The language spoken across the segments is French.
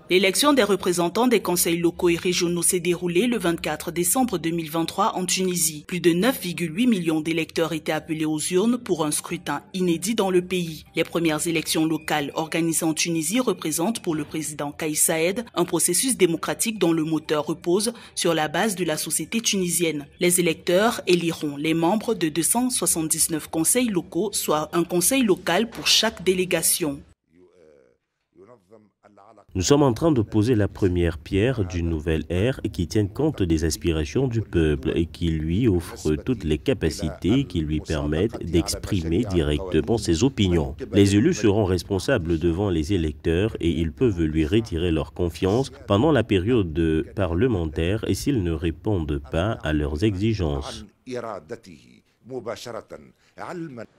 L'élection des représentants des conseils locaux et régionaux s'est déroulée le 24 décembre 2023 en Tunisie. Plus de 9,8 millions d'électeurs étaient appelés aux urnes pour un scrutin inédit dans le pays. Les premières élections locales organisées en Tunisie représentent pour le président Kais Saied un processus démocratique dont le moteur repose sur la base de la société tunisienne. Les électeurs éliront les membres de 279 conseils locaux, soit un conseil local pour chaque délégation. Nous sommes en train de poser la première pierre d'une nouvelle ère qui tienne compte des aspirations du peuple et qui lui offre toutes les capacités qui lui permettent d'exprimer directement ses opinions. Les élus seront responsables devant les électeurs et ils peuvent lui retirer leur confiance pendant la période parlementaire et s'ils ne répondent pas à leurs exigences.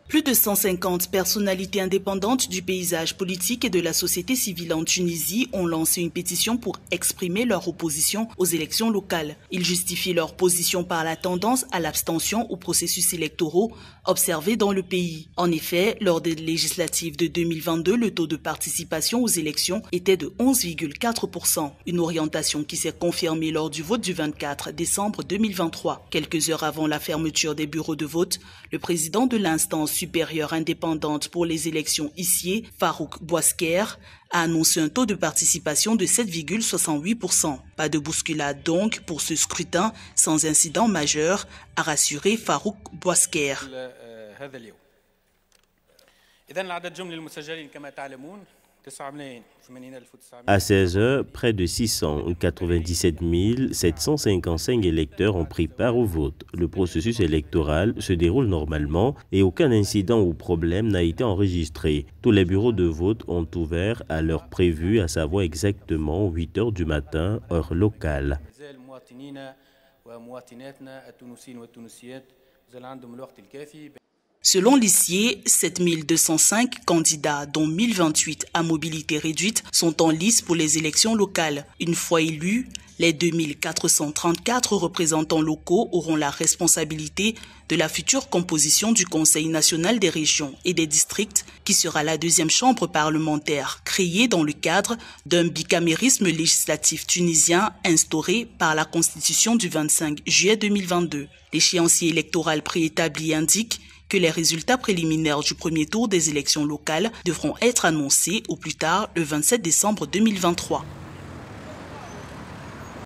Plus de 150 personnalités indépendantes du paysage politique et de la société civile en Tunisie ont lancé une pétition pour exprimer leur opposition aux élections locales. Ils justifient leur position par la tendance à l'abstention aux processus électoraux observés dans le pays. En effet, lors des législatives de 2022, le taux de participation aux élections était de 11,4%, une orientation qui s'est confirmée lors du vote du 24 décembre 2023. Quelques heures avant la fermeture des bureaux de vote, le président de l'instance supérieure indépendante pour les élections ICIE, Farouk Bouasker, a annoncé un taux de participation de 7,68%. Pas de bousculade donc pour ce scrutin sans incident majeur, a rassuré Farouk Bouasker. À 16 heures, près de 697 755 électeurs ont pris part au vote. Le processus électoral se déroule normalement et aucun incident ou problème n'a été enregistré. Tous les bureaux de vote ont ouvert à l'heure prévue, à savoir exactement 8 heures du matin, heure locale. Selon l'ICIE, 7205 candidats, dont 1028 à mobilité réduite, sont en lice pour les élections locales. Une fois élus, les 2434 représentants locaux auront la responsabilité de la future composition du Conseil national des régions et des districts, qui sera la deuxième chambre parlementaire, créée dans le cadre d'un bicamérisme législatif tunisien instauré par la Constitution du 25 juillet 2022. L'échéancier électoral préétabli indique que les résultats préliminaires du premier tour des élections locales devront être annoncés au plus tard le 27 décembre 2023.